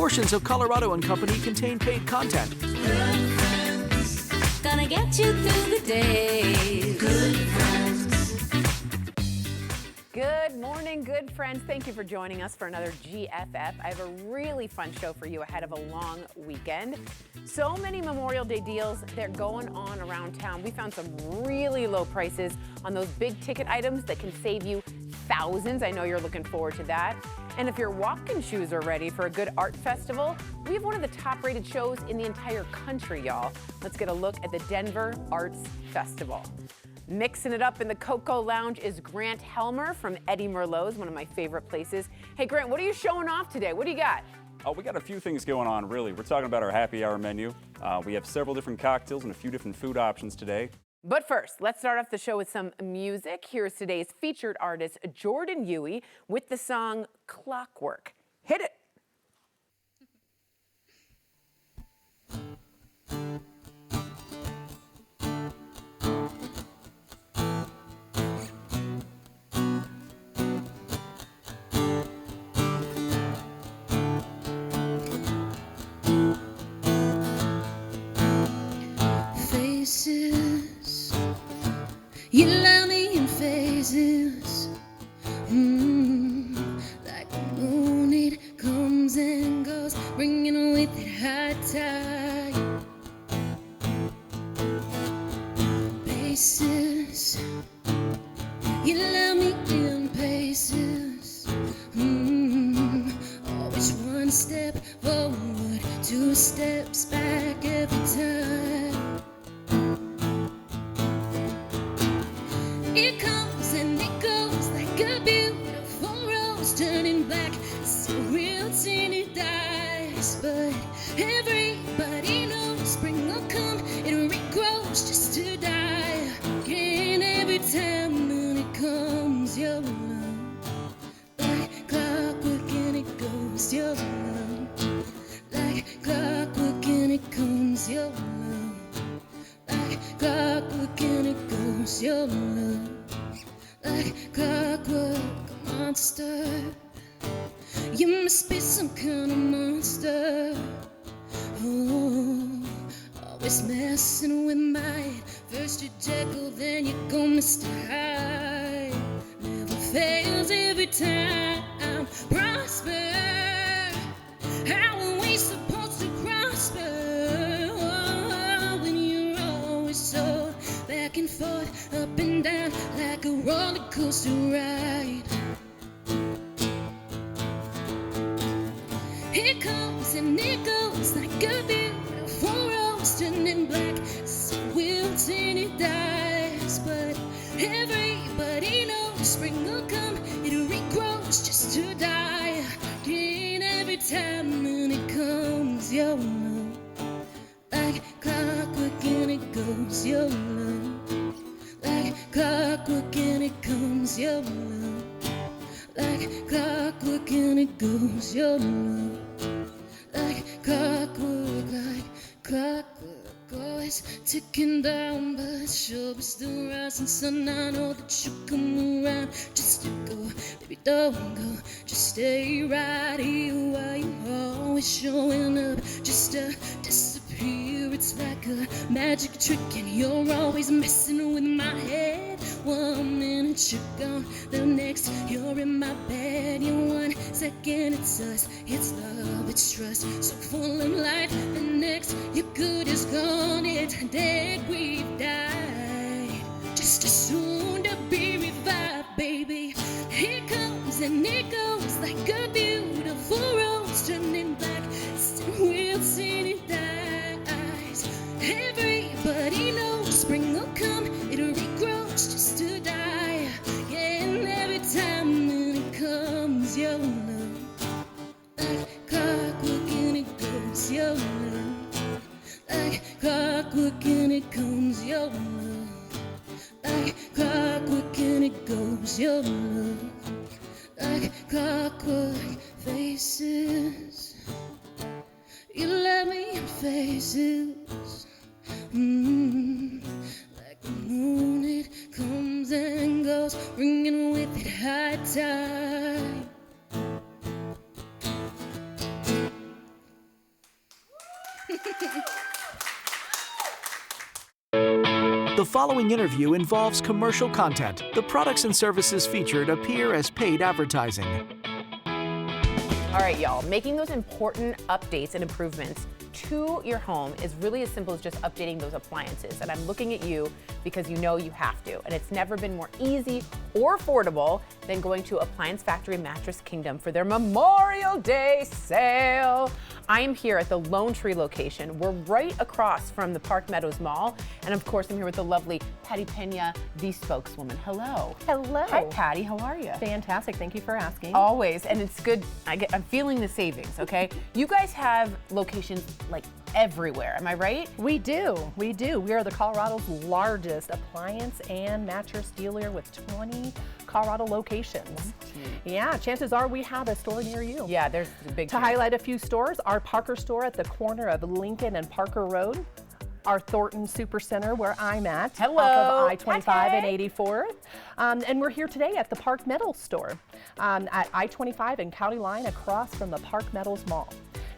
Portions of Colorado and Company contain paid content. Good friends, gonna get you through the day. Good friends. Good morning, good friends. Thank you for joining us for another GFF. I have a really fun show for you ahead of a long weekend. So many Memorial Day deals, they're going on around town. We found some really low prices on those big ticket items that can save you thousands. I know you're looking forward to that. And if your walking shoes are ready for a good art festival, we have one of the top rated shows in the entire country, y'all. Let's get a look at the Denver Arts Festival. Mixing it up in the Coco Lounge is Grant Helmer from Eddie Merlot, one of my favorite places. Hey Grant, what are you showing off today? What do you got? Oh, we got a few things going on, really. We're talking about our happy hour menu. We have several different cocktails and a few different food options today. But first, let's start off the show with some music. Here's today's featured artist, Jordan Yewey, with the song Clockwork. Hit it. Faces, you love me in phases, like the moon, it comes and goes, bringing with it high tide. Paces, you love me in paces, always one step forward, two steps back every time. It comes and it goes like a beautiful rose turning black. So real till it dies, but everybody knows spring will come. It regrows just to die. And every time when it comes, your love, like clockwork and it goes, your love, like clockwork and it comes, your love, like clockwork and it goes, your love. Like clockwork, a monster. You must be some kind of monster. Oh, always messing with mine. First you're Jekyll, then you go Mr. Hyde. Never fails every time. Prosper. How are we supposed to prosper? Oh, when you're always so back and forth, up and down, like a roller coaster ride. It comes and it goes like a beautiful rose turning black. So wilting it dies, but everybody knows spring will come. It regrows just to die. And every time when it comes, your love, like clockwork and it goes, your love, like clockwork and it comes, your love, like clockwork and it goes, your love, like clockwork, like clockwork, always ticking down, but sure it's the rising sun. I know that you come around just to go, baby, don't go, just stay right here while you're always showing up, just to disappear. It's like a magic trick, and you're always messing with my head. 1 minute you're gone, the next you're in my bed. You 1 second it's us, it's love, it's trust, so full of life. The next you're good as gone, it's dead, we've died, just as soon to be revived, baby. It comes and it goes like a beautiful rose turning black. Still we'll see it dies. Everybody knows spring will come. It regrows just to die. And every time when it comes, your love, like clockwork and it goes, your love, like clockwork and it comes, your love, like clockwork and it goes, your love, like clockwork. Faces, you let me in faces, like the moon, it comes and goes, bringing with it high tide. The following interview involves commercial content. The products and services featured appear as paid advertising. All right, y'all, making those important updates and improvements to your home is really as simple as just updating those appliances. And I'm looking at you because you know you have to. And it's never been more easy or affordable than going to Appliance Factory Mattress Kingdom for their Memorial Day sale. I am here at the Lone Tree location. We're right across from the Park Meadows Mall. And of course, I'm here with the lovely Patty Pena, the spokeswoman. Hello. Hello. Hi, Patty. How are you? Fantastic. Thank you for asking. Always. And it's good. I'm feeling the savings, okay? You guys have locations like everywhere. Am I right? We do. We do. We are the Colorado's largest appliance and mattress dealer with 20 Colorado locations. Yeah, chances are we have a store near you. Yeah, there's a big To highlight a few stores, our Parker store at the corner of Lincoln and Parker Road. Our Thornton Supercenter, where I'm at, Hello. off of I-25 Hi. and 84th. And we're here today at the Park Meadows store at I-25 and County Line across from the Park Meadows Mall.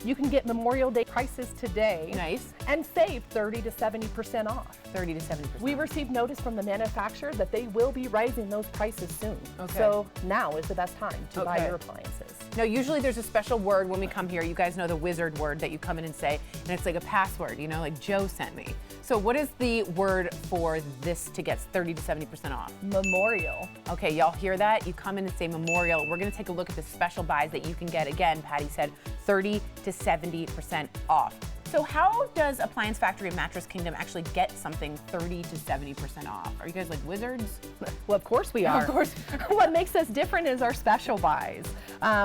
You can get Memorial Day prices today. Nice. And save 30 to 70% off. 30 to 70%. We received notice from the manufacturer that they will be raising those prices soon. Okay. So now is the best time to buy Okay. your appliances. Now, usually there's a special word when we come here. You guys know the wizard word that you come in and say, and it's like a password, you know, like Joe sent me. So what is the word for this to get 30 to 70% off? Memorial. Okay, y'all hear that? You come in and say Memorial. We're gonna take a look at the special buys that you can get. Again, Patty said 30 to 70% off. So how does Appliance Factory and Mattress Kingdom actually get something 30 to 70% off? Are you guys like wizards? Well, of course we are. Of course. What makes us different is our special buys.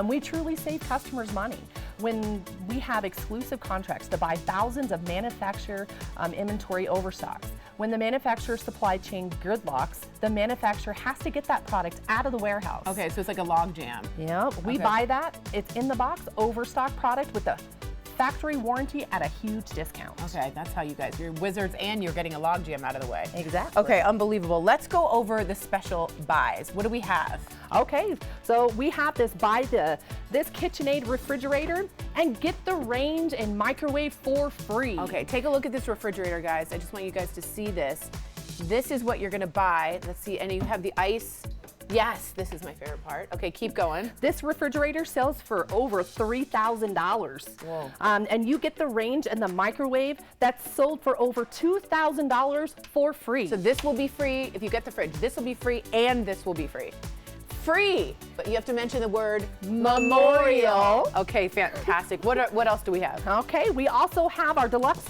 We truly save customers money when we have exclusive contracts to buy thousands of manufacturer inventory overstocks. When the manufacturer supply chain gridlocks, the manufacturer has to get that product out of the warehouse. Okay, so it's like a log jam. Yep, we Okay. buy that. It's in the box, overstock product with the factory warranty at a huge discount. Okay, that's how you guys, you're wizards and you're getting a log jam out of the way. Exactly. Okay, unbelievable. Let's go over the special buys. What do we have? Okay, so we have this this KitchenAid refrigerator and get the range and microwave for free. Okay, take a look at this refrigerator, guys. I just want you guys to see this. This is what you're gonna buy. Let's see, and you have the ice. Yes, this is my favorite part. Okay, keep going. This refrigerator sells for over $3,000. Whoa. And you get the range and the microwave that's sold for over $2,000 for free. So this will be free if you get the fridge. This will be free and this will be free. Free, but you have to mention the word Memorial. Okay, fantastic. What else do we have? Okay, we also have our deluxe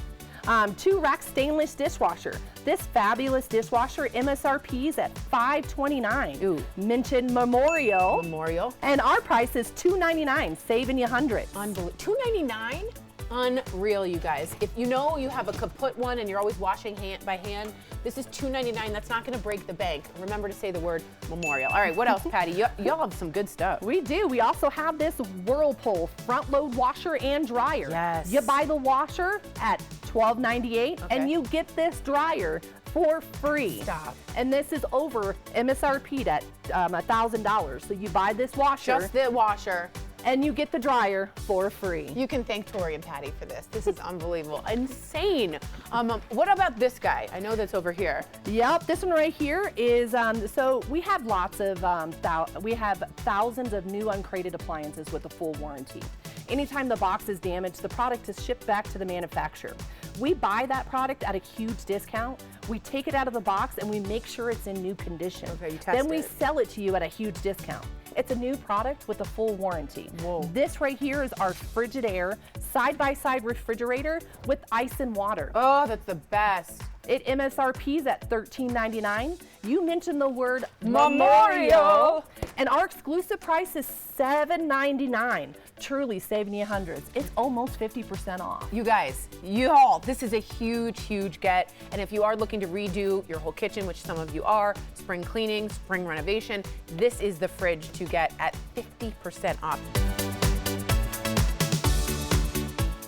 2-rack stainless dishwasher. This fabulous dishwasher MSRP's at $529. Ooh. Mention Memorial. Memorial. And our price is $299, saving you hundreds. Unbelievable. $2.99? Unreal, you guys. If you know you have a kaput one and you're always washing by hand, this is $2.99. That's not going to break the bank. Remember to say the word Memorial. All right, what else, Patty? Y'all have some good stuff. We do. We also have this Whirlpool front load washer and dryer. Yes. You buy the washer at $12.98 Okay. and you get this dryer for free. Stop. And this is over MSRP'd at $1,000. So you buy this washer Just the washer. and you get the dryer for free. You can thank Tori and Patty for this. This is unbelievable. Insane. What about this guy? I know that's over here. Yep, this one right here is, so we have lots of, we have thousands of new uncrated appliances with a full warranty. Anytime the box is damaged, the product is shipped back to the manufacturer. We buy that product at a huge discount. We take it out of the box and we make sure it's in new condition. Okay, you test Then we it. sell it to you at a huge discount. It's a new product with a full warranty. Whoa. This right here is our Frigidaire side-by-side refrigerator with ice and water. Oh, that's the best. It MSRP's at $13.99. You mentioned the word Memorial. and our exclusive price is $7.99. Truly saving you hundreds. It's almost 50% off. You guys, y'all, this is a huge, huge get. And if you are looking to redo your whole kitchen, which some of you are, spring cleaning, spring renovation, this is the fridge to get at 50% off.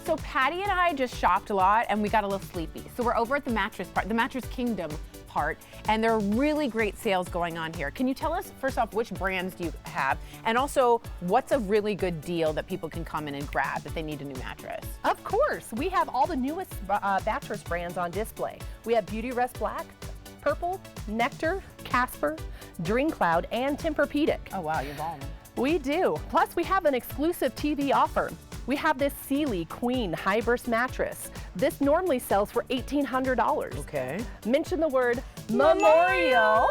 So Patty and I just shopped a lot and we got a little sleepy. So we're over at the Mattress Kingdom apart, and there are really great sales going on here. Can you tell us, first off, which brands do you have? And also, what's a really good deal that people can come in and grab if they need a new mattress? Of course, we have all the newest mattress brands on display. We have Beauty Rest Black, Purple, Nectar, Casper, Dream Cloud, and Tempur-Pedic. Oh wow, you're balling. We do. Plus, we have an exclusive TV offer. We have this Sealy Queen High Burst mattress. This normally sells for $1,800. Okay. Mention the word Memorial.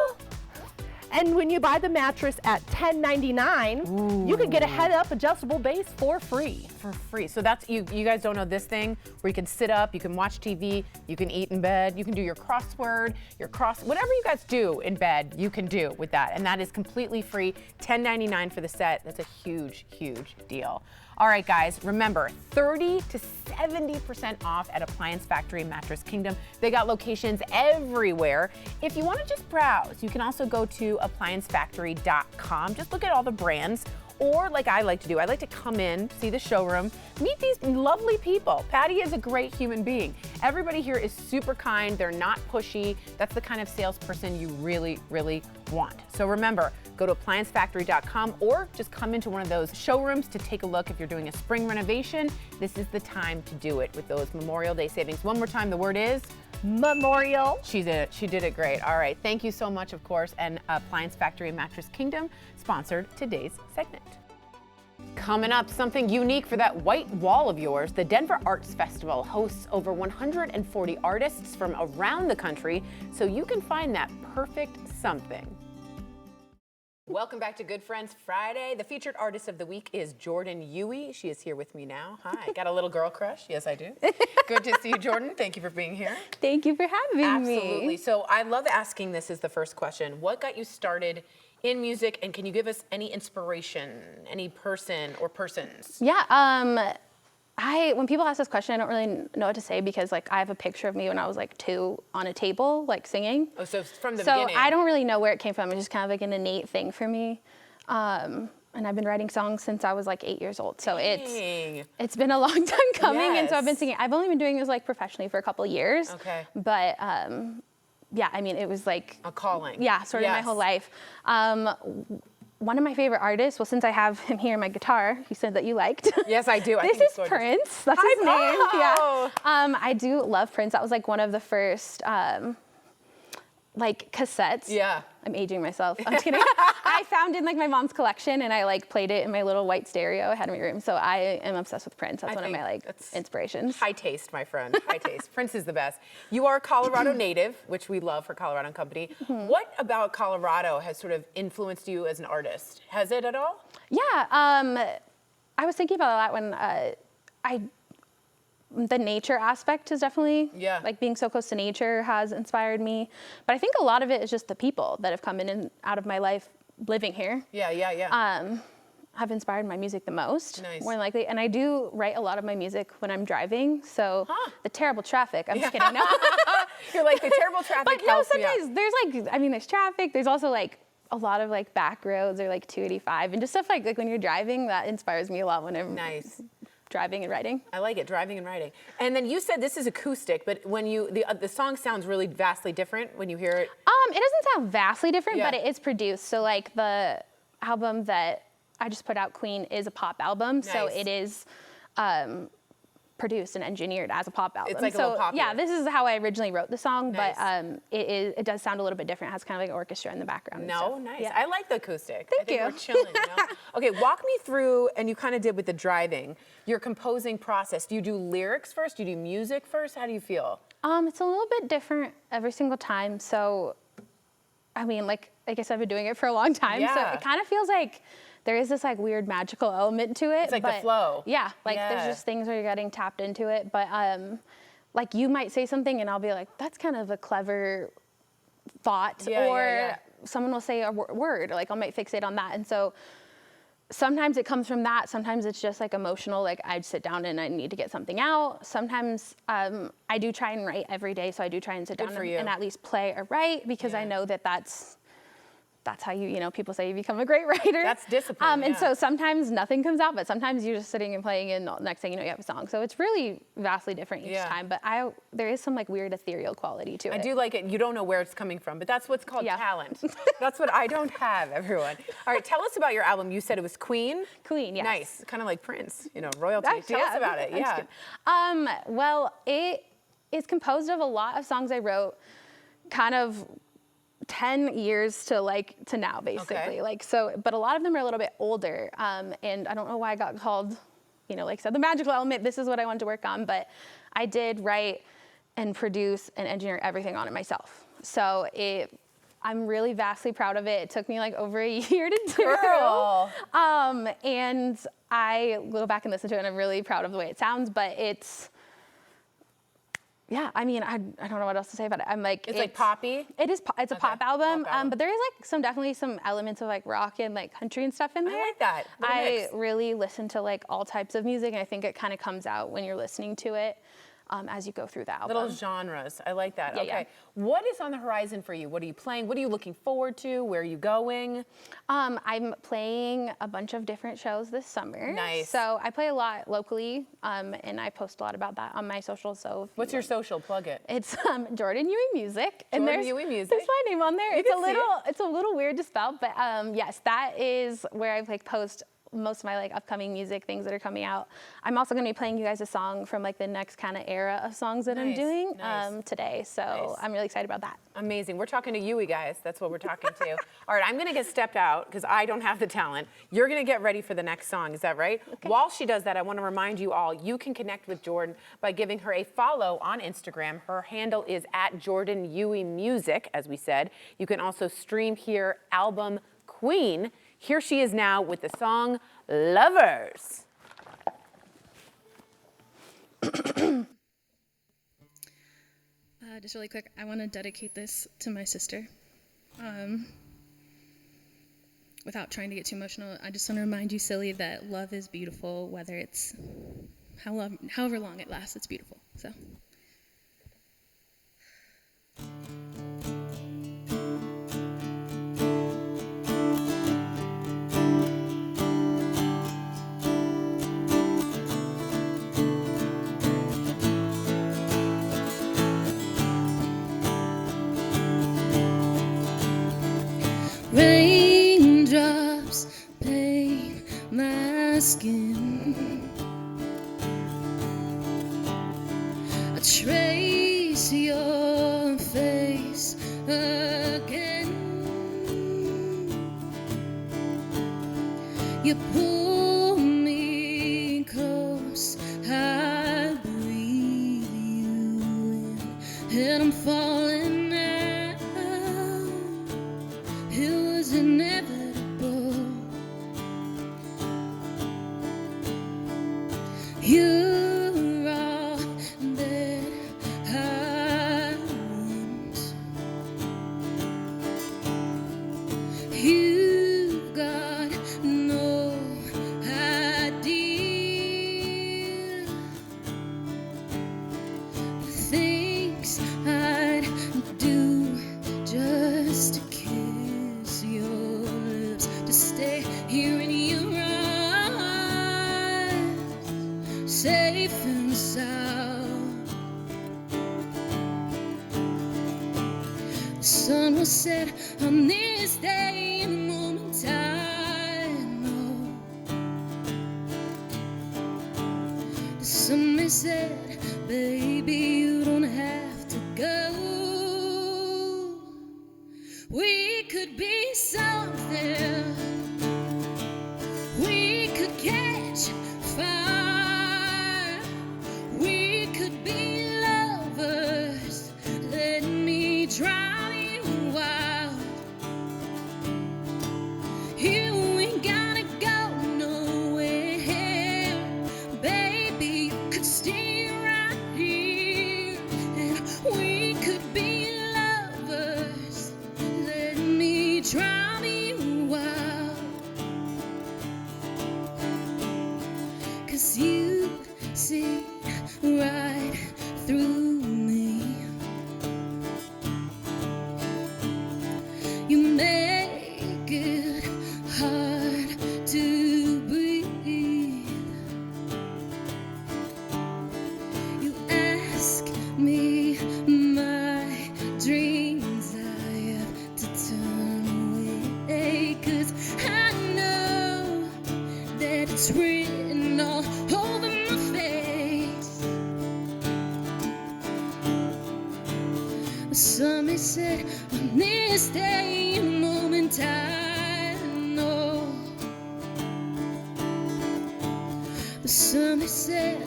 And when you buy the mattress at $10.99, you can get a head-up adjustable base for free. For free. So that's, you guys don't know this thing where you can sit up, you can watch TV, you can eat in bed, you can do your crossword, whatever you guys do in bed, you can do with that. And that is completely free, $10.99 for the set. That's a huge, huge deal. All right, guys, remember, 30 to 70% off at Appliance Factory Mattress Kingdom. They got locations everywhere. If you want to just browse, you can also go to appliancefactory.com. Just look at all the brands. Or like I like to do, I like to come in, see the showroom, meet these lovely people. Patty is a great human being. Everybody here is super kind. They're not pushy. That's the kind of salesperson you really, really want. So remember, go to appliancefactory.com or just come into one of those showrooms to take a look. If you're doing a spring renovation, this is the time to do it with those Memorial Day savings. One more time, the word is Memorial. She did it. She did it great. All right. Thank you so much, of course. And Appliance Factory Mattress Kingdom sponsored today's segment. Coming up, something unique for that white wall of yours. The Denver Arts Festival hosts over 140 artists from around the country, so you can find that perfect something. Welcome back to Good Friends Friday. The featured artist of the week is Jordan Yewey. She is here with me now. Hi. Got a little girl crush? Yes, I do. Good to see you, Jordan. Thank you for being here. Thank you for having me. Absolutely. So I love asking this as the first question. What got you started in music, and can you give us any inspiration, any person or persons? Yeah, when people ask this question, I don't really know what to say because like I have a picture of me when I was like 2 on a table, like singing. Oh, so from the beginning. So I don't really know where it came from. It's just kind of like an innate thing for me. And I've been writing songs since I was like 8 years old. So it's been a long time coming. Yes. And so I've been singing. I've only been doing this like professionally for a couple of years. Okay. But yeah, I mean, it was like a calling. Yeah, sort of my whole life. One of my favorite artists, well, since I have him here, my guitar, you said that you liked. Yes, I do. I This think it's is gorgeous. Prince. That's his name. Oh. Yeah. I do love Prince. That was like one of the first like cassettes. Yeah. I'm aging myself. I'm just kidding. I found in like my mom's collection and I like played it in my little white stereo I had in my room. So I am obsessed with Prince. That's one of my like inspirations. High taste, my friend. High taste. Prince is the best. You are a Colorado native, which we love for Colorado Company. What about Colorado has sort of influenced you as an artist? Has it at all? Yeah. I was thinking about that when the nature aspect is definitely, like being so close to nature has inspired me. But I think a lot of it is just the people that have come in and out of my life living here. Yeah. Have inspired my music the most, Nice. more than likely. And I do write a lot of my music when I'm driving. So the terrible traffic, I'm just kidding. No. You're like, the terrible traffic But no, helps me out. sometimes there's like, I mean, there's traffic. There's also like a lot of like back roads or like 285 and just stuff like when you're driving, that inspires me a lot when I'm driving and writing. I like it, driving and writing. And then you said this is acoustic, but when the song sounds really vastly different when you hear it. It doesn't sound vastly different, but it is produced. So like the album that I just put out, Queen, is a pop album. Nice. So it is produced and engineered as a pop album. It's like so a little popular. yeah, this is how I originally wrote the song, Nice. but it does sound a little bit different. It has kind of like an orchestra in the background. and stuff. Nice. Yeah. I like the acoustic. Thank I think you. We're chilling. You know? Okay, walk me through, and you kind of did with the driving, your composing process. Do you do lyrics first? Do you do music first? How do you feel? It's a little bit different every single time. So, I mean, like I guess I've been doing it for a long time. So it kind of feels like there is this like weird magical element to it. It's like the flow. Yeah, like there's just things where you're getting tapped into it. But like you might say something and I'll be like, that's kind of a clever thought. Someone will say a word, or like I might fixate on that. And so sometimes it comes from that. Sometimes it's just like emotional, like I'd sit down and I need to get something out. Sometimes I do try and write every day. So I do try and sit down and at least play or write because I know that that's that's how you people say you become a great writer. That's discipline, And yeah. so sometimes nothing comes out, but sometimes you're just sitting and playing, and the next thing you know, you have a song. So it's really vastly different each time. But there is some like weird ethereal quality to it. I do like it. You don't know where it's coming from, but that's what's called talent. That's what I don't have, everyone. All right, tell us about your album. You said it was Queen. Queen, yes. Nice, kind of like Prince, royalty. That's- Tell us about it. that's Yeah. good. Well, it is composed of a lot of songs I wrote kind of 10 years to now, basically. Okay. But a lot of them are a little bit older. And I don't know why I got called, like I said, the magical element. This is what I wanted to work on. But I did write and produce and engineer everything on it myself. So I'm really vastly proud of it. It took me like over a year to do. Girl. And I go back and listen to it, and I'm really proud of the way it sounds. But it's, I mean, I don't know what else to say about it. I'm like, It's like poppy? It is. It's a pop album. Pop album. But there is like definitely some elements of like rock and like country and stuff in there. I like that. Little I mix. really listen to like all types of music, and I think it kind of comes out when you're listening to it as you go through the album. Little genres. I like that. Yeah, Okay. yeah. What is on the horizon for you? What are you playing? What are you looking forward to? Where are you going? I'm playing a bunch of different shows this summer. Nice. So I play a lot locally, and I post a lot about that on my socials. So if What's your social? Plug it. It's Jordan Yewey Music, and Jordan there's Yewey Music. There's my name on there. You It's a can see little, it's a little weird to spell, but yes, that is where I like post most of my like upcoming music, things that are coming out. I'm also going to be playing you guys a song from like the next kind of era of songs that I'm Nice, doing nice. today. So Nice. I'm really excited about that. Amazing. We're talking to Yewey, guys. That's what we're talking to. All right, I'm going to get stepped out because I don't have the talent. You're going to get ready for the next song. Is that right? Okay. While she does that, I want to remind you all, you can connect with Jordan by giving her a follow on Instagram. Her handle is @JordanYeweyMusic, as we said. You can also stream her album, Queen. Here she is now with the song Lovers. Just really quick, I want to dedicate this to my sister. Without trying to get too emotional, I just want to remind you, silly, that love is beautiful, whether it's however long it lasts, it's beautiful. So. Raindrops paint my skin. I trace your face again. You pull me close, I breathe you in, and I'm falling now. It was inevitable. You're all that I want. You've got no idea the things I'd do just to kiss your lips, to stay here in your arms, safe and sound. The sun will set on this day in a moment I know. Somebody said, baby, you don't have to go. We could be something. We could catch fire. We could be lovers. Let me drive you wild. You ain't gotta go nowhere. Baby, you could stay right here. And we could be lovers. Let me drive you wild. 'Cause you see right through me. You made Some said on this day, a moment I know. But some said,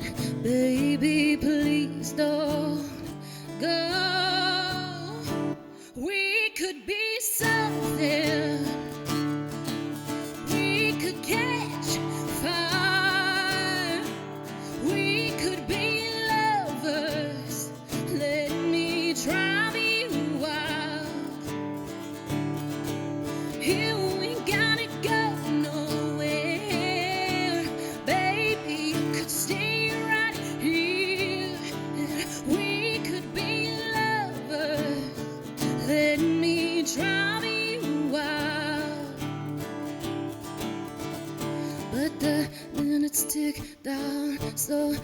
baby, please don't go. We could be something. We could catch fire. We could be lovers. Let me drive you wild. You ain't gotta go nowhere, baby. You could stay right here. We could be lovers. Let me drive you wild. But the minutes tick down, slowly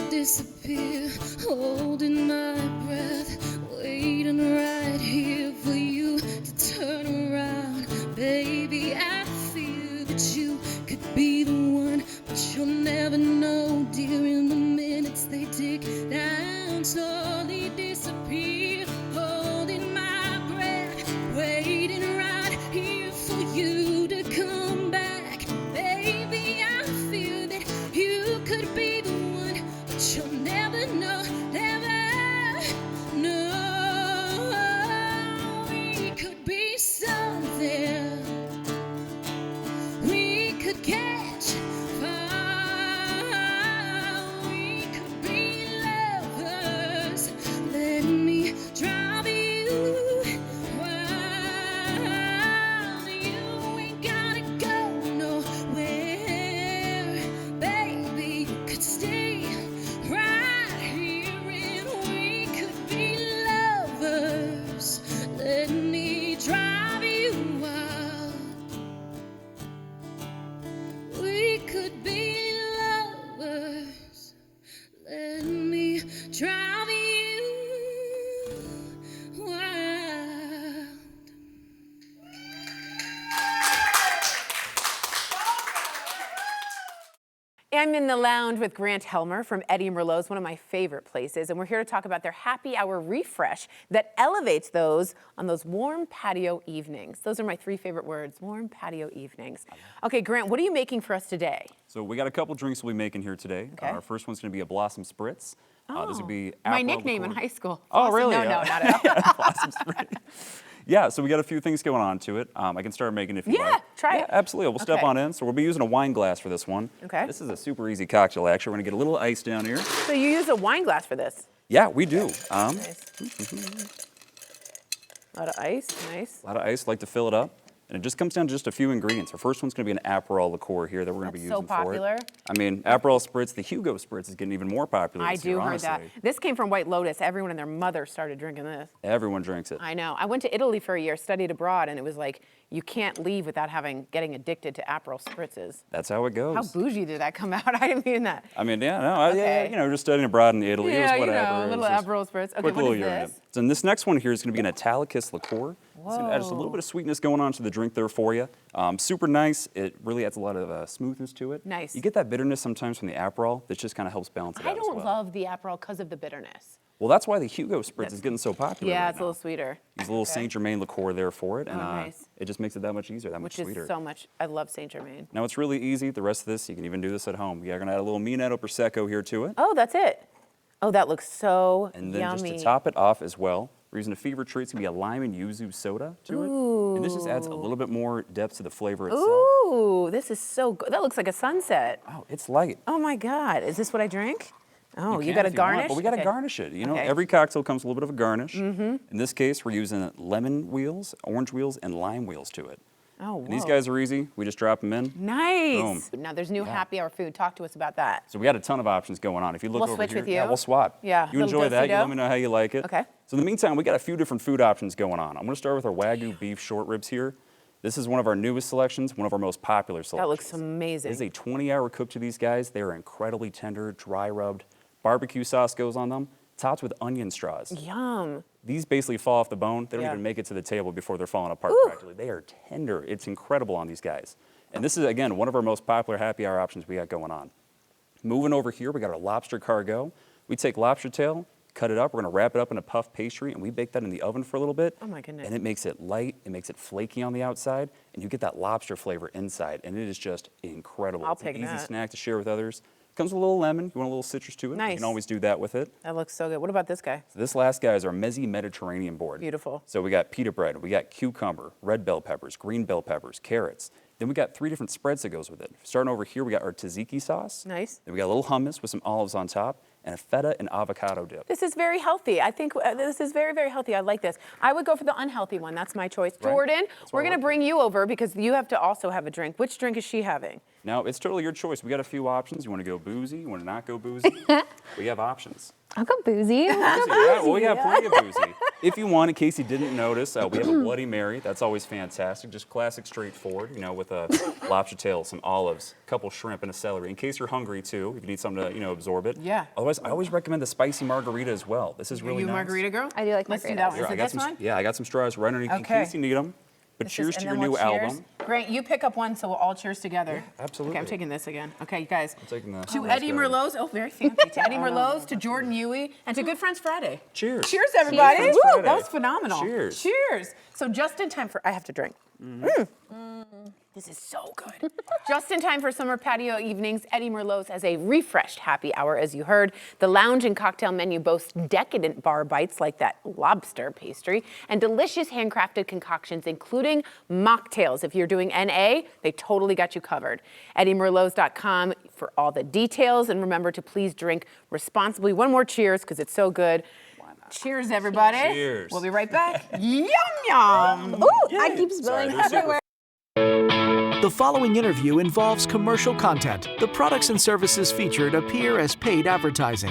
disappear. Holding my breath, waiting right here for you to turn around. Baby, I feel that you could be the one, but you'll never know, dear. In the minutes they tick down, slowly disappear. Holding my breath, waiting right here for you to come back. Baby, I feel that you could be the one, but you'll never know, never know. We could be something. We could catch fire. We could be lovers. Let me drive you wild. You ain't gotta go nowhere, baby. You could stay right here and we could be lovers. Let me drive you wild. We could be lovers. Let me drive you wild. I'm in the lounge with Grant Helmer from Eddie Merlot's, one of my favorite places, and we're here to talk about their happy hour refresh that elevates those on those warm patio evenings. Those are my three favorite words, warm patio evenings. Okay, Grant, what are you making for us today? So we got a couple drinks we'll be making here today. Okay. Our first one's going to be a Blossom Spritz. This would be My Aperol nickname in liqueur. high school. Oh, Blossom- really? No, not at all. Blossom Spritz. Yeah, so we got a few things going on to it. I can start making it if you Yeah, like. try it. Absolutely. We'll step Okay. on in. So we'll be using a wine glass for this one. Okay. This is a super easy cocktail, actually. We're going to get a little ice down here. So you use a wine glass for this. Yeah, we do. Nice. A lot of ice, nice. A lot of ice, like to fill it up. And it just comes down to just a few ingredients. Our first one's going to be an Aperol liqueur here that we're going to be That's so using for popular. it. I mean, Aperol Spritz, the Hugo Spritz is getting even more popular I this do year, heard that. honestly. This came from White Lotus. Everyone and their mother started drinking this. Everyone drinks it. I know. I went to Italy for a year, studied abroad, and it was like you can't leave without getting addicted to Aperol spritzes. That's how it goes. How bougie did that come out? I didn't mean that. I mean, yeah, no, Okay. you know, just studying abroad in Italy, it was Yeah, whatever. you know, a It was little just Aperol spritz. Okay, quick what little is urine. this? So this next one here is going to be an Italicus liqueur. It's going to add just a little bit of sweetness going on to the drink there for you. Super nice. It really adds a lot of smoothness to it. Nice. You get that bitterness sometimes from the Aperol that just kind of helps balance it I out as don't well. love the Aperol because of the bitterness. Well, that's why the Hugo Spritz is getting so popular Yeah, right it's a now. little sweeter. There's a little Okay. Saint Germain liqueur there for it, and nice. it just makes it that much easier, that Which much sweeter. is so much. I love Saint Germain. Now it's really easy. The rest of this, you can even do this at home. You're going to add a little Minetto Prosecco here to it. Oh, that's it. Oh, that looks so And then yummy. just to top it off as well, we're using a fever treat. It's going to be a lime and yuzu soda to it. And this just adds a little bit more depth to the flavor itself. Ooh, this is so good. That looks like a sunset. Oh, it's light. Oh my God, is this what I drink? Oh, you got can to if want, garnish? But we got to Okay. garnish it. You know, Okay. every cocktail comes with a little bit of a garnish. In this case, we're using lemon wheels, orange wheels, and lime wheels to it. Oh, And these whoa. guys are easy. We just drop them in. Nice. Boom. Now there's new happy hour food. Talk to us about that. So we got a ton of options going on. If you look We'll over switch here, with you. yeah, we'll swap. Yeah, You little enjoy that. You do-si-do. let me know how you like it. Okay. So in the meantime, we got a few different food options going on. I'm going to start with our Wagyu beef short ribs here. This is one of our newest selections, one of our most popular selections. That looks amazing. It is a 20-hour cook to these guys. They are incredibly tender, dry rubbed. Barbecue sauce goes on them, topped with onion straws. Yum. These basically fall off the bone. They don't Yeah. even make it to the table before they're falling apart Ooh. practically. They are tender. It's incredible on these guys. And this is, again, one of our most popular happy hour options we got going on. Moving over here, we got our lobster cargo. We take lobster tail, cut it up. We're gonna wrap it up in a puff pastry, and we bake that in the oven for a little bit. Oh my goodness. And it makes it light, it makes it flaky on the outside, and you get that lobster flavor inside, and it is just incredible. I'll It's pick an easy that. snack to share with others. Comes with a little lemon. You want a little citrus to it? You Nice. can always do that with it. That looks so good. What about this guy? So this last guy is our Mezzi Mediterranean board. Beautiful. So we got pita bread, we got cucumber, red bell peppers, green bell peppers, carrots. Then we got 3 different spreads that goes with it. Starting over here, we got our tzatziki sauce. Nice. Then we got a little hummus with some olives on top, and a feta and avocado dip. This is very healthy. I think this is very, very healthy. I like this. I would go for the unhealthy one. That's my choice. Right. Jordan, That's we're why I going to like bring you over because you have to also have a drink. Which drink is she having? Now, it's totally your choice. We got a few options. You want to go boozy? You want to not go boozy? We have options. I'll go boozy. Yeah, well, we have plenty of boozy. If you want, in case you didn't notice, we have a Bloody Mary. That's always fantastic. Just classic, straightforward, with a lobster tail, some olives, a couple shrimp, and a celery. In case you're hungry, too, if you need something to, absorb it. Yeah. Otherwise, I always recommend the spicy margarita as well. This is really Are you a nice. margarita girl? I do like Let's do margaritas. that one. Here, Is I it got this some, one? yeah, I got some straws right underneath in Okay. case you need them. But This is- cheers to and your then new we'll cheers. album. Grant, you pick up one, so we'll all cheers together. absolutely. Okay, I'm taking this again. Okay, you guys. I'm taking the- To Oh, Eddie that's good. Merlot's, oh, very fancy. To Eddie Merlot's, to Jordan Yewey, and to Good Friends Friday. Cheers. Cheers, everybody. Friends Woo, Friday. that was phenomenal. Cheers. Cheers. So just in time for, I have to drink. This is so good. Just in time for summer patio evenings, Eddie Merlot's has a refreshed happy hour, as you heard. The lounge and cocktail menu boasts decadent bar bites like that lobster pastry and delicious handcrafted concoctions, including mocktails. If you're doing NA, they totally got you covered. EddieMerlots.com for all the details. And remember to please drink responsibly. One more cheers, because it's so good. Cheers, everybody. Cheers. We'll be right back. Yum, yum. Ooh, I keep Sorry, spilling they're super everywhere. The following interview involves commercial content. The products and services featured appear as paid advertising.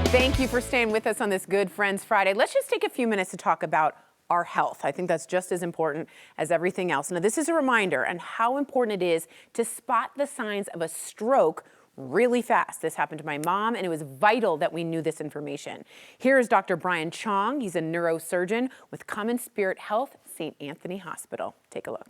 Thank you for staying with us on this Good Friends Friday. Let's just take a few minutes to talk about our health. I think that's just as important as everything else. Now, this is a reminder on how important it is to spot the signs of a stroke really fast. This happened to my mom, and it was vital that we knew this information. Here is Dr. Brian Chong. He's a neurosurgeon with Common Spirit Health, St. Anthony Hospital. Take a look.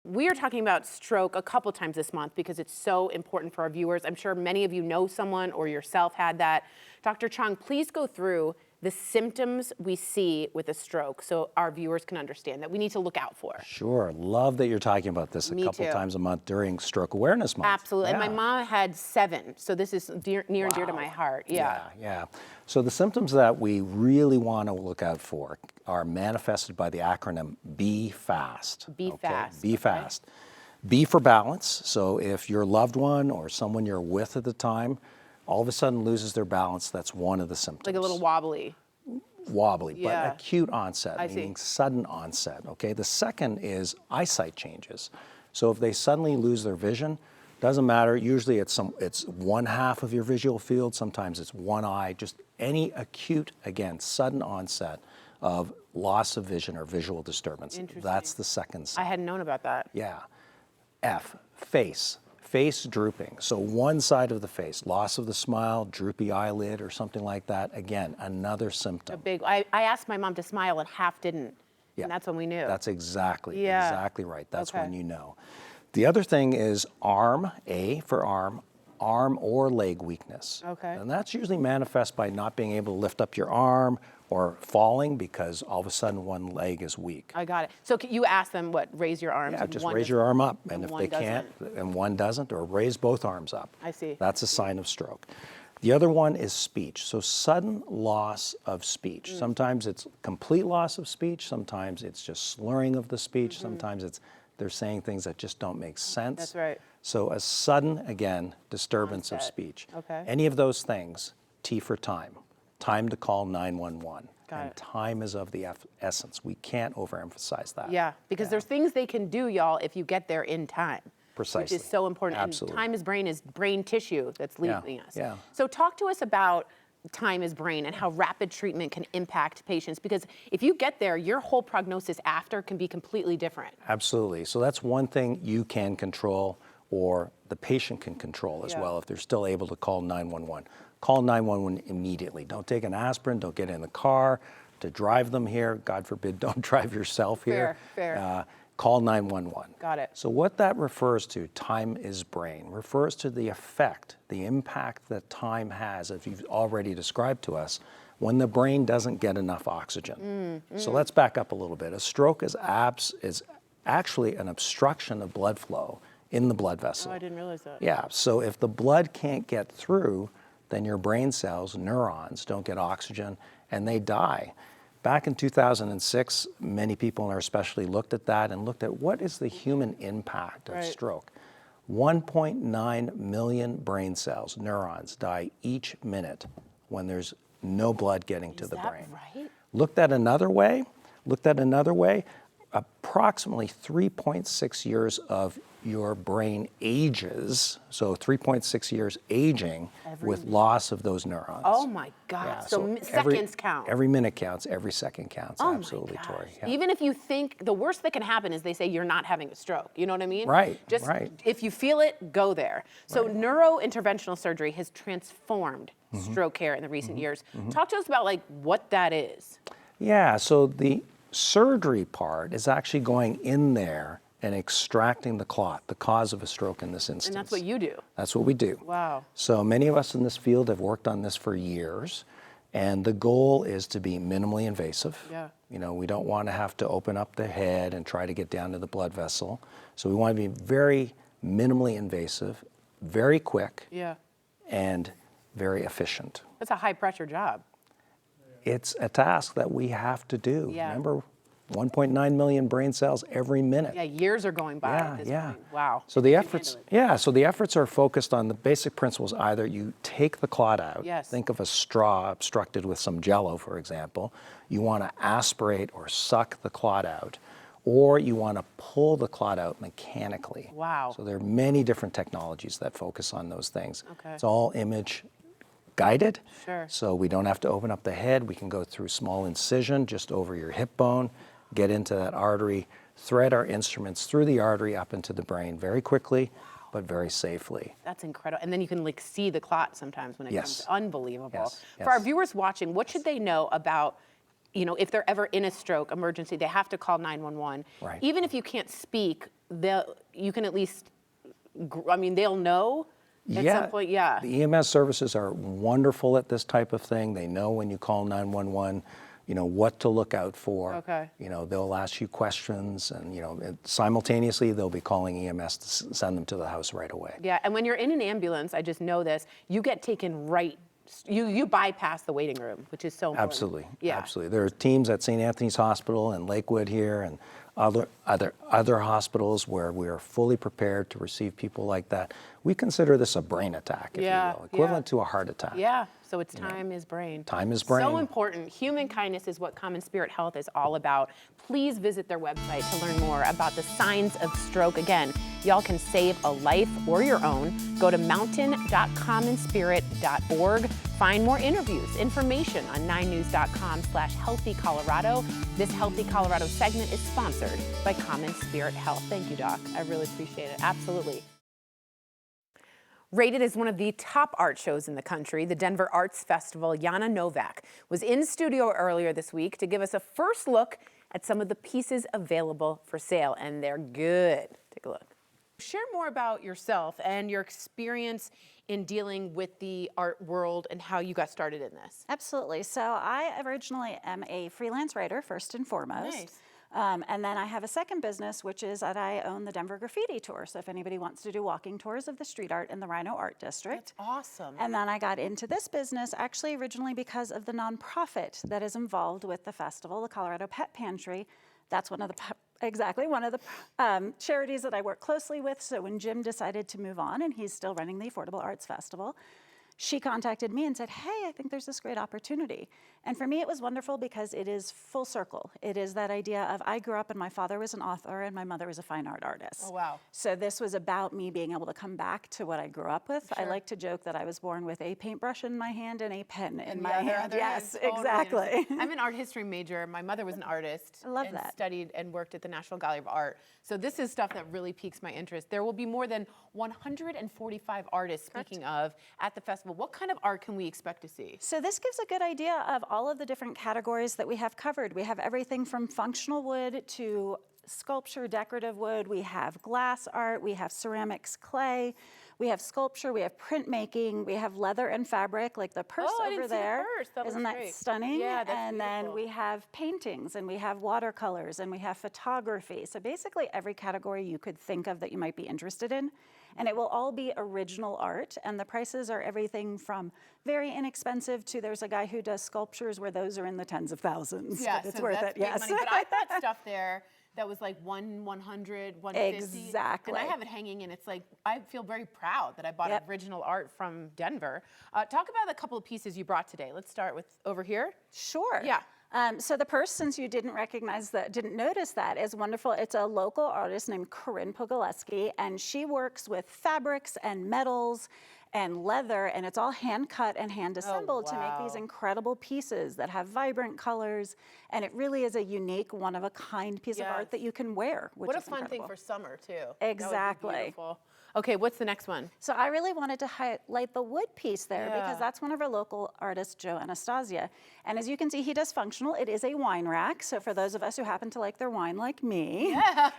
We are talking about stroke a couple times this month because it's so important for our viewers. I'm sure many of you know someone or yourself had that. Dr. Chong, please go through the symptoms we see with a stroke so our viewers can understand that we need to look out for. Sure. Love that you're talking about this a Me couple too. times a month during Stroke Awareness Month. Absolutely. And my Yeah. mom had 7, so this is near and dear to my heart. Yeah. So the symptoms that we really want to look out for are manifested by the acronym Be FAST. Be fast, Be okay. FAST. B for balance. So if your loved one or someone you're with at the time all of a sudden loses their balance, that's one of the symptoms. Like a little wobbly. Wobbly, Yeah. but acute onset, I see. meaning sudden onset, okay? The second is eyesight changes. So if they suddenly lose their vision, doesn't matter, usually it's one half of your visual field, sometimes it's one eye, just any acute, again, sudden onset of loss of vision or visual disturbance. Interesting. That's the second I sign. hadn't known about that. Yeah. F, face. Face drooping. So one side of the face, loss of the smile, droopy eyelid or something like that. Again, another symptom. I asked my mom to smile and half didn't. Yeah. And that's when we knew. That's exactly right. That's Okay. when you know. The other thing is arm, A for arm or leg weakness. Okay. And that's usually manifest by not being able to lift up your arm or falling because all of a sudden one leg is weak. I got it. So you ask them what? Raise your arms. Yeah, and just one raise doesn't- your arm up, and and if one they can't, and one doesn't, or raise both arms up. I see. That's a sign of stroke. The other one is speech. So sudden loss of speech. Mm. Sometimes it's complete loss of speech. Sometimes it's just slurring of the speech. Mm-hmm. Sometimes they're saying things that just don't make sense. That's right. So a sudden, again, disturbance of Onset. speech. Okay. Any of those things, T for time. Time to call 911. Got and it. time is of the essence. We can't overemphasize that. Yeah, because there's things they can do, y'all, if you get there in time. Precisely. Which is so important. Absolutely. And time is brain tissue that's leaving us. yeah. So talk to us about time is brain and how rapid treatment can impact patients, because if you get there, your whole prognosis after can be completely different. Absolutely. So that's one thing you can control, or the patient can control as Yeah. well if they're still able to call 911. Call 911 immediately. Don't take an aspirin. Don't get in the car to drive them here. God forbid, don't drive yourself here. Fair. call 911. Got it. So what that refers to, time is brain, refers to the effect, the impact that time has, as you've already described to us, when the brain doesn't get enough oxygen. So let's back up a little bit. A stroke is actually an obstruction of blood flow in the blood vessel. Oh, I didn't realize that. Yeah, so if the blood can't get through, then your brain cells, neurons, don't get oxygen and they die. Back in 2006, many people in our specialty looked at that and looked at what is the human impact of stroke. 1.9 million brain cells, neurons, die each minute when there's no blood getting to the brain. Right? Looked at another way, approximately 3.6 years of your brain ages, so 3.6 years aging with loss of those neurons. Oh my God, Yeah, so every, seconds count. Every minute counts, every second counts, Oh absolutely, my gosh. Tori. Yeah. Even if you think, the worst that can happen is they say you're not having a stroke, you know what I mean? Right, Just right. if you feel it, go there. So neurointerventional surgery has transformed stroke care in the recent years. Talk to us about like what that is. Yeah, so the surgery part is actually going in there and extracting the clot, the cause of a stroke in this instance. And that's what you do. That's what we do. Wow. So many of us in this field have worked on this for years, and the goal is to be minimally invasive. Yeah. You know, we don't want to have to open up the head and try to get down to the blood vessel. So we want to be very minimally invasive, very quick, and very efficient. That's a high pressure job. It's a task that we have to do. Yeah. Remember, 1.9 million brain cells every minute. Yeah, years are going by at this point. Wow. So the efforts are focused on the basic principles. Either you take the clot out. Yes. Think of a straw obstructed with some Jello, for example. You want to aspirate or suck the clot out, or you want to pull the clot out mechanically. Wow. So there are many different technologies that focus on those things. Okay. It's all image guided. Sure. So we don't have to open up the head. We can go through small incision just over your hip bone, get into that artery, thread our instruments through the artery up into the brain very quickly, but very safely. That's incredible. And then you can like see the clot sometimes when it comes. Unbelievable. Yes. For our viewers watching, what should they know about, you know, if they're ever in a stroke emergency, they have to call 911. Right. Even if you can't speak, you can at least, I mean, they'll know at some point. Yeah. The EMS services are wonderful at this type of thing. They know when you call 911, you know, what to look out for. Okay. You know, they'll ask you questions, and, you know, simultaneously they'll be calling EMS to send them to the house right away. Yeah, and when you're in an ambulance, I just know this, you get taken right, you bypass the waiting room, which is so important. Absolutely. Yeah. Absolutely. There are teams at St. Anthony's Hospital and Lakewood here and other hospitals where we are fully prepared to receive people like that. We consider this a brain attack, if you will, equivalent to a heart attack. Yeah, so it's time is brain. Time is brain. So important. Human kindness is what Common Spirit Health is all about. Please visit their website to learn more about the signs of stroke. Again, y'all can save a life or your own. Go to mountain.commonspirit.org. Find more interviews, information on 9news.com/healthycolorado. This Healthy Colorado segment is sponsored by Common Spirit Health. Thank you, Doc. I really appreciate it. Absolutely. Rated as one of the top art shows in the country, the Denver Arts Festival, Yana Novak was in studio earlier this week to give us a first look at some of the pieces available for sale, and they're good. Take a look. Share more about yourself and your experience in dealing with the art world and how you got started in this. Absolutely. So I originally am a freelance writer, first and foremost. Nice. And then I have a second business, which is that I own the Denver Graffiti Tour. So if anybody wants to do walking tours of the street art in the Rhino Art District. That's awesome. And then I got into this business actually originally because of the nonprofit that is involved with the festival, the Colorado Pet Pantry. That's one of the charities that I work closely with. So when Jim decided to move on, and he's still running the Affordable Arts Festival, she contacted me and said, hey, I think there's this great opportunity. And for me, it was wonderful because it is full circle. It is that idea of I grew up and my father was an author and my mother was a fine art artist. Oh, wow. So this was about me being able to come back to what I grew up with. Sure. I like to joke that I was born with a paintbrush in my hand and a pen in my other hand. Yes, hand, totally. exactly. I'm an art history major. My mother was an artist. I love and that. Studied and worked at the National Gallery of Art. So this is stuff that really piques my interest. There will be more than 145 artists, speaking of, at the festival. What kind of art can we expect to see? So this gives a good idea of all of the different categories that we have covered. We have everything from functional wood to sculpture, decorative wood, we have glass art, we have ceramics, clay, we have sculpture, we have printmaking, we have leather and fabric, like the purse Oh, I over didn't see the there. purse. That Isn't looks that great. stunning? Yeah, that's and then beautiful. we have paintings, and we have watercolors, and we have photography. So basically every category you could think of that you might be interested in. And it will all be original art, and the prices are everything from very inexpensive to there's a guy who does sculptures where those are in the tens of thousands. Yeah, but it's so worth that's it, big yes. money. But I thought stuff there that was like 100, 150. Exactly. And I have it hanging, and it's like, I feel very proud that I bought Yep. original art from Denver. Talk about a couple of pieces you brought today. Let's start with over here. Sure. Yeah. So the purse, since you didn't notice that, is wonderful. It's a local artist named Corinne Pogaleski, and she works with fabrics and metals and leather, and it's all hand cut and hand assembled to make these wow. incredible pieces that have vibrant colors, and it really is a unique, one-of-a-kind piece of art that you can wear, which What a is fun incredible. thing for summer, too. That would be Exactly. beautiful. Okay, what's the next one? So I really wanted to highlight the wood piece there Yeah. because that's one of our local artists, Joe Anastasia. And as you can see, he does functional. It is a wine rack. So for those of us who happen to like their wine like me,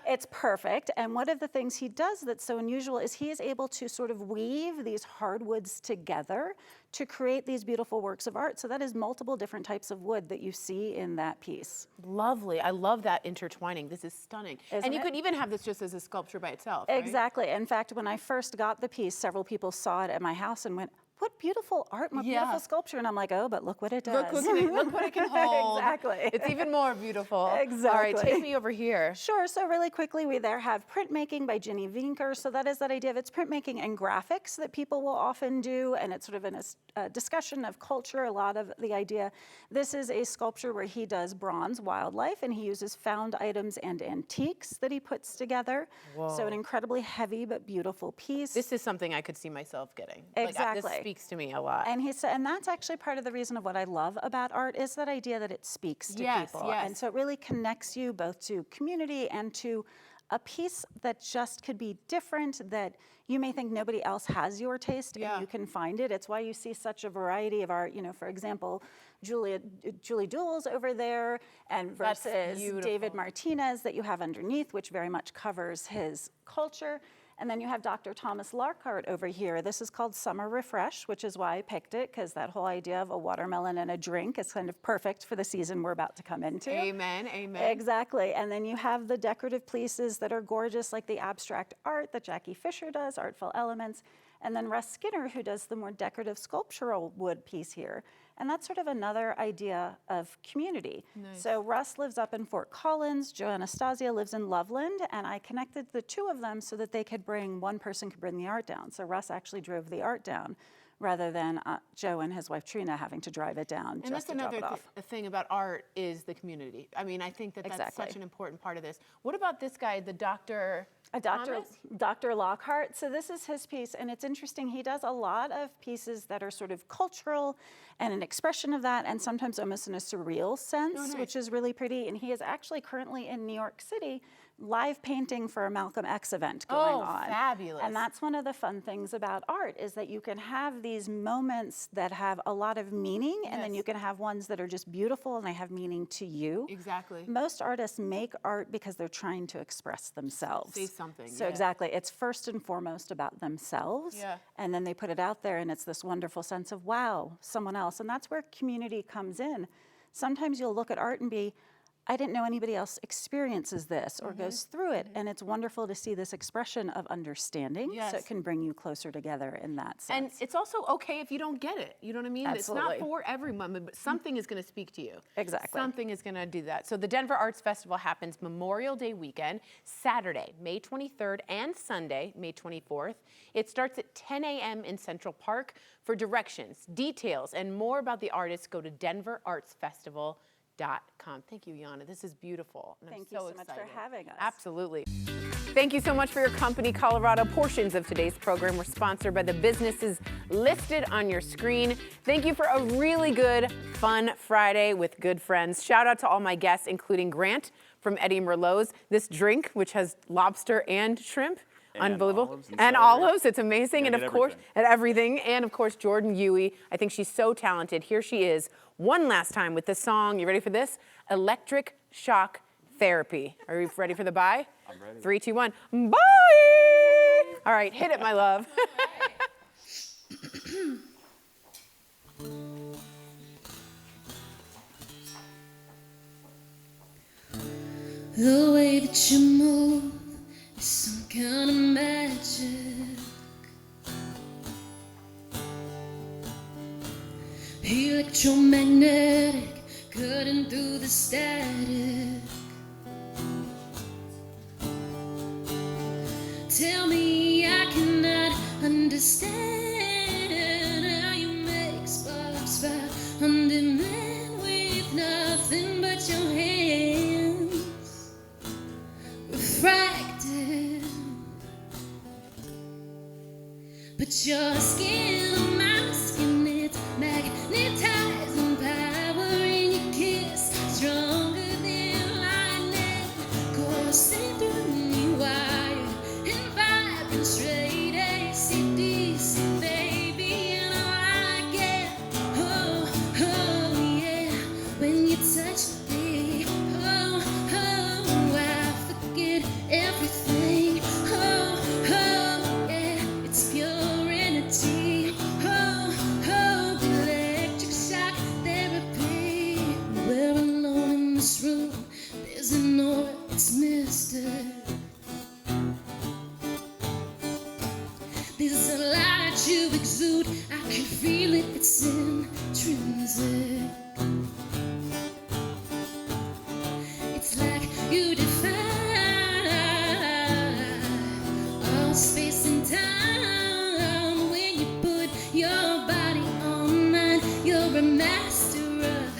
it's perfect. And one of the things he does that's so unusual is he is able to sort of weave these hardwoods together to create these beautiful works of art. So that is multiple different types of wood that you see in that piece. Lovely. I love that intertwining. This is stunning. Isn't and you it? could even have this just as a sculpture by itself, right? Exactly. In fact, when I first got the piece, several people saw it at my house and went, what beautiful art, what Yeah. beautiful sculpture. And I'm like, oh, but look what it does. Look what it can hold. Exactly. It's even more beautiful. Exactly. All right, take me over here. Sure, so really quickly, we there have printmaking by Ginny Vinker. So that is that idea of it's printmaking and graphics that people will often do, and it's sort of a discussion of culture, a lot of the idea. This is a sculpture where he does bronze wildlife, and he uses found items and antiques that he puts together. So an incredibly heavy but beautiful piece. This is something I could see myself getting. Exactly. This speaks to me a lot. And he said, and that's actually part of the reason of what I love about art is that idea that it speaks to Yes, people. yes. And so it really connects you both to community and to a piece that just could be different, that you may think nobody else has your taste Yeah. and you can find it. It's why you see such a variety of art. You know, for example, Julie Dools over there, and That's versus beautiful. David Martinez that you have underneath, which very much covers his culture. And then you have Dr. Thomas Larkart over here. This is called Summer Refresh, which is why I picked it, because that whole idea of a watermelon and a drink is kind of perfect for the season we're about to come into. Amen, amen. Exactly. And then you have the decorative pieces that are gorgeous, like the abstract art that Jackie Fisher does, Artful Elements. And then Russ Skinner, who does the more decorative sculptural wood piece here. And that's sort of another idea of community. Nice. So Russ lives up in Fort Collins, Joe Anastasia lives in Loveland, and I connected the two of them so that they could one person could bring the art down. So Russ actually drove the art down rather than Joe and his wife Trina having to drive it down And just that's to drop another it off. thing about art is the community. I mean, I think that that's Exactly. such an important part of this. What about this guy, the Dr. Thomas? Dr. Lockhart. So this is his piece, and it's interesting. He does a lot of pieces that are sort of cultural and an expression of that, and sometimes almost in a surreal sense, nice. which is really pretty. And he is actually currently in New York City live painting for a Malcolm X event going on. Fabulous. And that's one of the fun things about art is that you can have these moments that have a lot of meaning, and then Yes. you can have ones that are just beautiful and they have meaning to you. Exactly. Most artists make art because they're trying to express themselves. Say something, So yeah. exactly, it's first and foremost about themselves, Yeah. and then they put it out there, and it's this wonderful sense of, wow, someone else. And that's where community comes in. Sometimes you'll look at art and be, I didn't know anybody else experiences this or goes through it. And it's wonderful to see this expression of understanding. Yes. So it can bring you closer together in that And sense. it's also okay if you don't get it. You know what I mean? Absolutely. It's not for everyone, but something is going to speak to you. Exactly. Something is going to do that. So the Denver Arts Festival happens Memorial Day weekend, Saturday, May 23rd, and Sunday, May 24th. It starts at 10 a.m. in Central Park. For directions, details, and more about the artists, go to denverartsfestival.com. Thank you, Yana. This is beautiful. And Thank I'm you so so much for excited. having us. Absolutely. Thank you so much for your company, Colorado. Portions of today's program were sponsored by the businesses listed on your screen. Thank you for a really good, fun Friday with good friends. Shout out to all my guests, including Grant from Eddie Merlot's. This drink, which has lobster and shrimp. And Unbelievable. olives and And celery. olives. It's amazing. Gotta And get of course, everything. and everything. And of course, Jordan Yewey. I think she's so talented. Here she is one last time with the song, you ready for this? Electric Shock therapy. Are you ready for the bye? I'm ready. 3, 2, 1. Bye! All right, hit it, my love. The way that you move is some kind of magic. Electromagnetic, cutting through the static. Tell me I cannot understand how you make sparks fly on demand with nothing but your hands refracted. But your skin on my skin, it's magnetizing power in your kiss, stronger than lightning, coursing through me wire and vibing straight AC/DC, baby, and I like it. Oh, oh yeah, when you touch me, oh, oh, I forget everything. Oh, oh yeah, it's pure energy. Oh, oh, electric shock therapy. We're alone in this room. There's an aura, it's mystic. There's a light that you exude. I can feel it, it's intrinsic. It's like you defy all space and time when you put your body on mine. You're a master of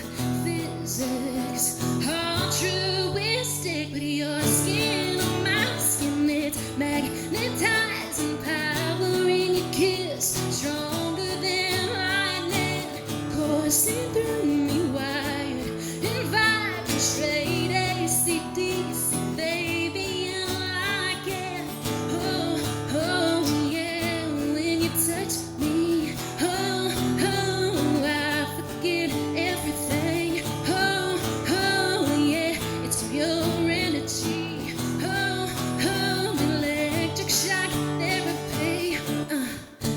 physics, altruistic, but your skin on my skin, it's magnetizing power in your kiss, stronger than lightning, coursing through me wired and vibing straight AC/DC, baby, and I like it. Oh, oh yeah, when you touch me, oh, oh, I forget everything. Oh, oh yeah, it's pure energy. Oh, oh, electric shock therapy.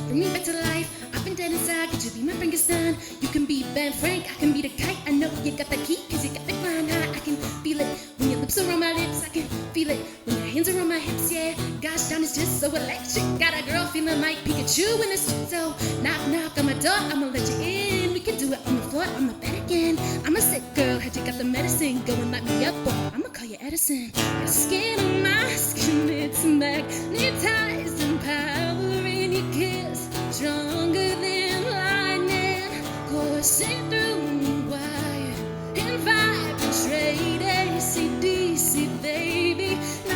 Bring me back to life. I've been dead inside. Could you be my Frankenstein? You can be Ben Frank. I can be the kite. I know you got the key, cause you got me flying high. I can feel it when your lips are on my lips. I can feel it when your hands are on my hips. Yeah, gosh darn, it's just so electric. Got a girl feeling like Pikachu in this. So knock, knock on my door. I'ma let you in. We can do it on the floor, on the bed again. I'm a sick girl. Had you got the medicine? Go and light me up, boy. I'ma call you Edison. Your skin on my skin, it's magnetizing power in your kiss, stronger than lightning, coursing through me wire and vibing straight AC/DC, baby, and I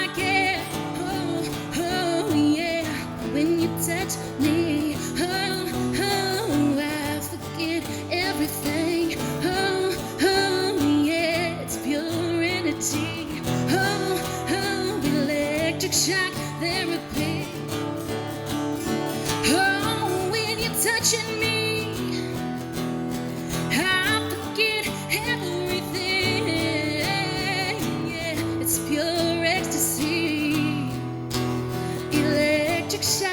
like it. Oh, oh yeah, when you touch me, oh, oh, I forget everything. Oh, oh yeah, it's pure energy. Oh, oh, electric shock therapy. Oh, when you're touching me, I forget everything. Yeah, it's pure ecstasy. Electric shock